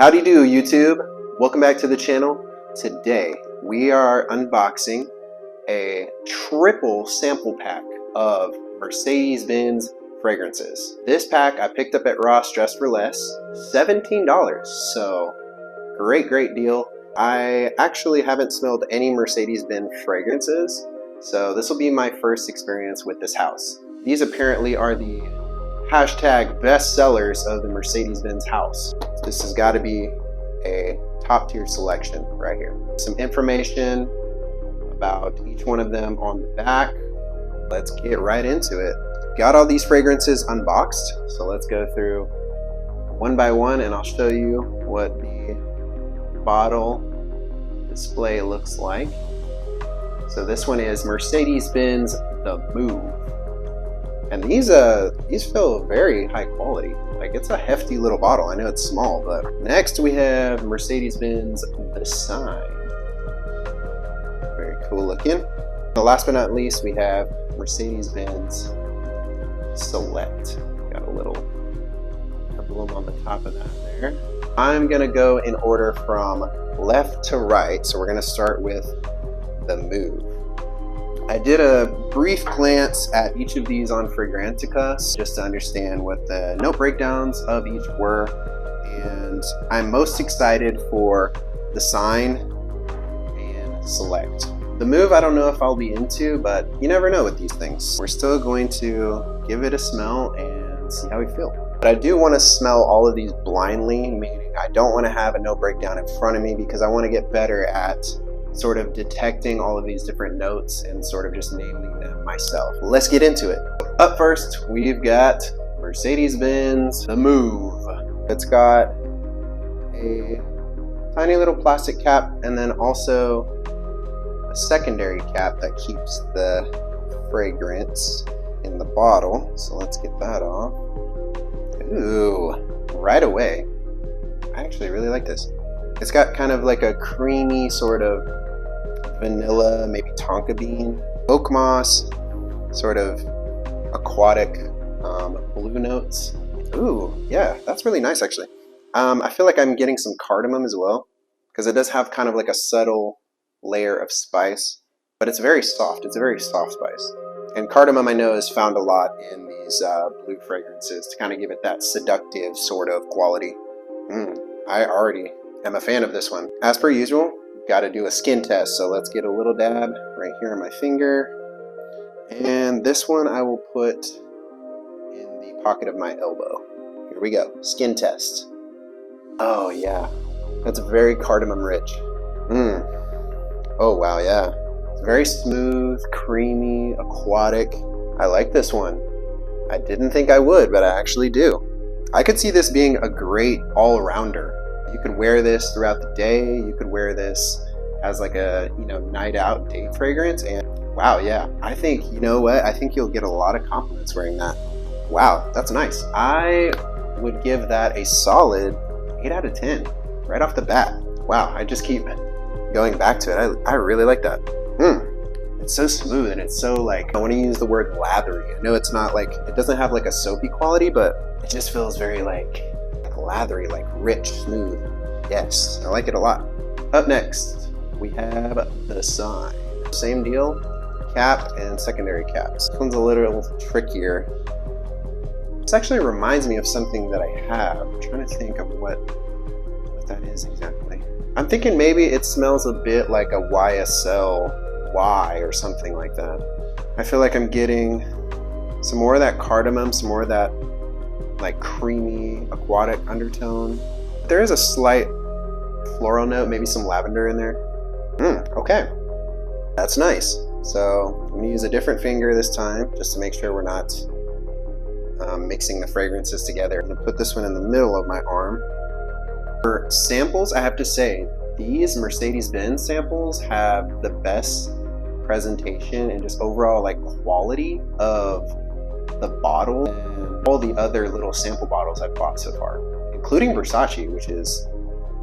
Howdy do, YouTube. Welcome back to the channel. Today we are unboxing a triple sample pack of Mercedes-Benz fragrances. This pack I picked up at Ross just for less, $17. So great deal. I actually haven't smelled any Mercedes-Benz fragrances, so this will be my first experience with this house. These apparently are the hashtag best sellers of the Mercedes-Benz house. This has got to be a top tier selection right here. Some information about each one of them on the back. Let's get right into it. Got all these fragrances unboxed, so let's go through one by one and I'll show you what the bottle display looks like. So this one is Mercedes-Benz The Move. And these feel very high quality. Like, it's a hefty little bottle. I know it's small, but next we have Mercedes-Benz The Sign. Very cool looking. And last but not least, we have Mercedes-Benz Select. Got a little emblem on the top of that there. I'm gonna go in order from left to right. So we're gonna start with The Move. I did a brief glance at each of these on Fragrantica just to understand what the note breakdowns of each were, and I'm most excited for The Sign and Select. The Move I don't know if I'll be into, but you never know with these things. We're still going to give it a smell and see how we feel. But I do want to smell all of these blindly, meaning I don't want to have a note breakdown in front of me because I want to get better at sort of detecting all of these different notes and sort of just naming them myself. Let's get into it. Up first, we've got Mercedes-Benz The Move. It's got a tiny little plastic cap and then also a secondary cap that keeps the fragrance in the bottle. So let's get that off. Ooh, right away. I actually really like this. It's got kind of like a creamy sort of vanilla, maybe tonka bean, oak moss, sort of aquatic blue notes. Ooh, yeah, that's really nice actually. I feel like I'm getting some cardamom as well because it does have kind of like a subtle layer of spice, but it's very soft. It's a very soft spice. And cardamom I know is found a lot in these blue fragrances to kind of give it that seductive sort of quality. I already am a fan of this one. As per usual, got to do a skin test, so let's get a little dab right here on my finger. And this one I will put in the pocket of my elbow. Here we go, skin test. Oh yeah, that's very cardamom rich. Oh wow, yeah. It's very smooth, creamy, aquatic. I like this one. I didn't think I would, but I actually do. I could see this being a great all-rounder. You could wear this throughout the day. You could wear this as like a, night out date fragrance. And wow, yeah, I think, you know what? I think you'll get a lot of compliments wearing that. Wow, that's nice. I would give that a solid 8 out of 10 right off the bat. Wow, I just keep going back to it. I really like that. It's so smooth and it's so like, I want to use the word lathery. I know it's not like, it doesn't have like a soapy quality, but it just feels very like lathery, like rich, smooth. Yes, I like it a lot. Up next, we have The Sign. Same deal, cap and secondary caps. This one's a little trickier. This actually reminds me of something that I have. I'm trying to think of what that is exactly. I'm thinking maybe it smells a bit like a YSL Y or something like that. I feel like I'm getting some more of that cardamom, some more of that like creamy aquatic undertone. There is a slight floral note, maybe some lavender in there. Okay, that's nice. So I'm gonna use a different finger this time just to make sure we're not mixing the fragrances together. I'm gonna put this one in the middle of my arm. For samples, I have to say these Mercedes-Benz samples have the best presentation and just overall like quality of the bottle and all the other little sample bottles I've bought so far, including Versace, which is,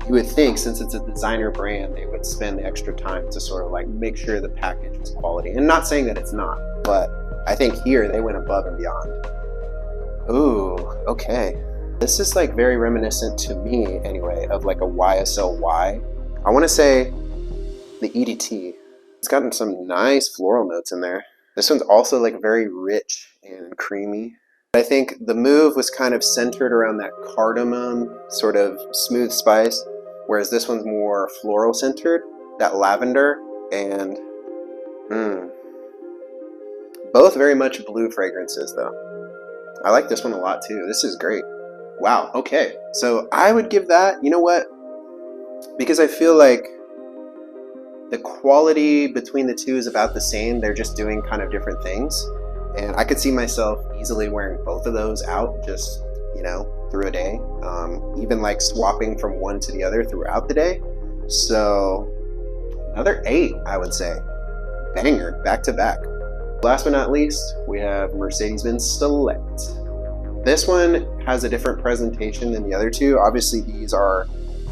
you would think since it's a designer brand, they would spend the extra time to sort of like make sure the package is quality. And not saying that it's not, but I think here they went above and beyond. Ooh, okay. This is like very reminiscent to me anyway of like a YSL-Y. I want to say the EDT. It's gotten some nice floral notes in there. This one's also like very rich and creamy. I think the Move was kind of centered around that cardamom sort of smooth spice, whereas this one's more floral centered, that lavender, and both very much blue fragrances though. I like this one a lot too. This is great. Wow, okay. So I would give that, you know what? Because I feel like the quality between the two is about the same. They're just doing kind of different things. And I could see myself easily wearing both of those out just, you know, through a day. Even like swapping from one to the other throughout the day. So another 8, I would say. Banger, back to back. Last but not least, we have Mercedes-Benz Select. This one has a different presentation than the other two. Obviously, these are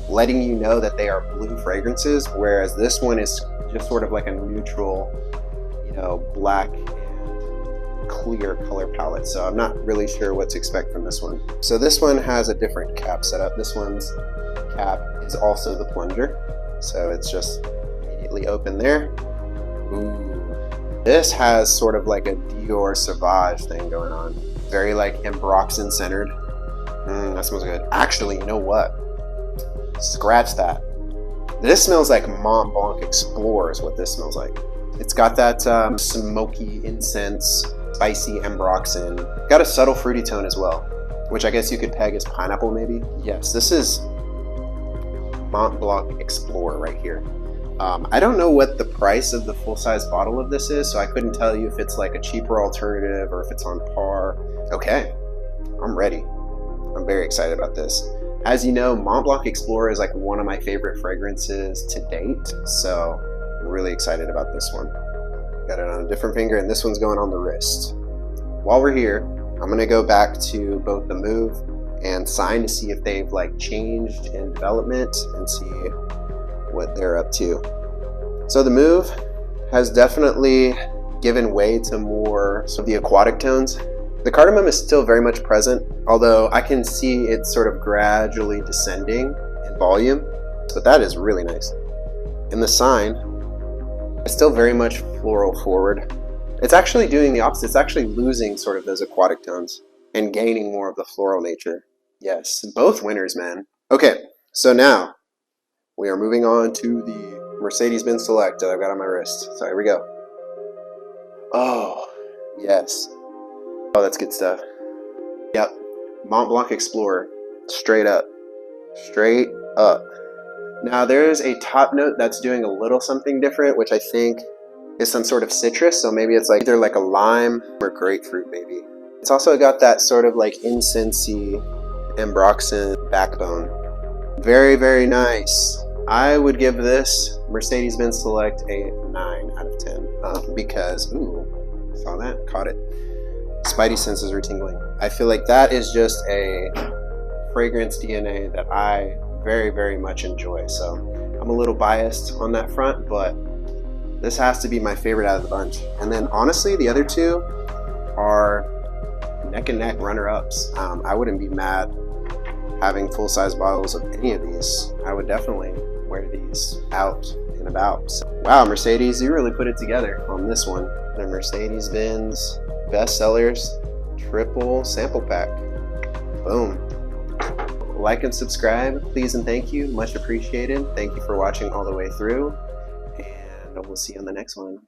letting you know that they are blue fragrances, whereas this one is just sort of like a neutral, you know, black and clear color palette. So I'm not really sure what to expect from this one. So this one has a different cap setup. This one's cap is also the plunger. So it's just immediately open there. Ooh. This has sort of like a Dior Sauvage thing going on. Very like Ambroxan centered. That smells good. Actually, you know what? Scratch that. This smells like Mont Blanc Explorer is what this smells like. It's got that smoky incense, spicy Ambroxan. Got a subtle fruity tone as well, which I guess you could peg as pineapple maybe. Yes, this is Mont Blanc Explorer right here. I don't know what the price of the full-size bottle of this is, so I couldn't tell you if it's like a cheaper alternative or if it's on par. Okay, I'm ready. I'm very excited about this. As you know, Mont Blanc Explorer is like one of my favorite fragrances to date, so I'm really excited about this one. Got it on a different finger, and this one's going on the wrist. While we're here, I'm gonna go back to both the Move and Sign to see if they've like changed in development and see what they're up to. So the Move has definitely given way to more of the aquatic tones. The cardamom is still very much present, although I can see it sort of gradually descending in volume, but that is really nice. In the Sign, it's still very much floral forward. It's actually doing the opposite. It's actually losing sort of those aquatic tones and gaining more of the floral nature. Yes, both winners, man. Okay, so now we are moving on to the Mercedes-Benz Select that I've got on my wrist. So here we go. Oh, yes. Oh, that's good stuff. Yep, Mont Blanc Explorer, straight up. Straight up. Now there's a top note that's doing a little something different, which I think is some sort of citrus. So maybe it's like either like a lime or grapefruit maybe. It's also got that sort of like incensey Ambroxan backbone. Very, very nice. I would give this Mercedes-Benz Select a 9 out of 10 because, ooh, saw that, caught it. Spidey senses are tingling. I feel like that is just a fragrance DNA that I very, very much enjoy. So I'm a little biased on that front, but this has to be my favorite out of the bunch. And then honestly, the other two are neck and neck runner-ups. I wouldn't be mad having full-size bottles of any of these. I would definitely wear these out and about. So, wow, Mercedes, you really put it together on this one. The Mercedes-Benz Bestsellers Triple Sample Pack. Boom. Like and subscribe, please and thank you. Much appreciated. Thank you for watching all the way through, and we'll see you on the next one.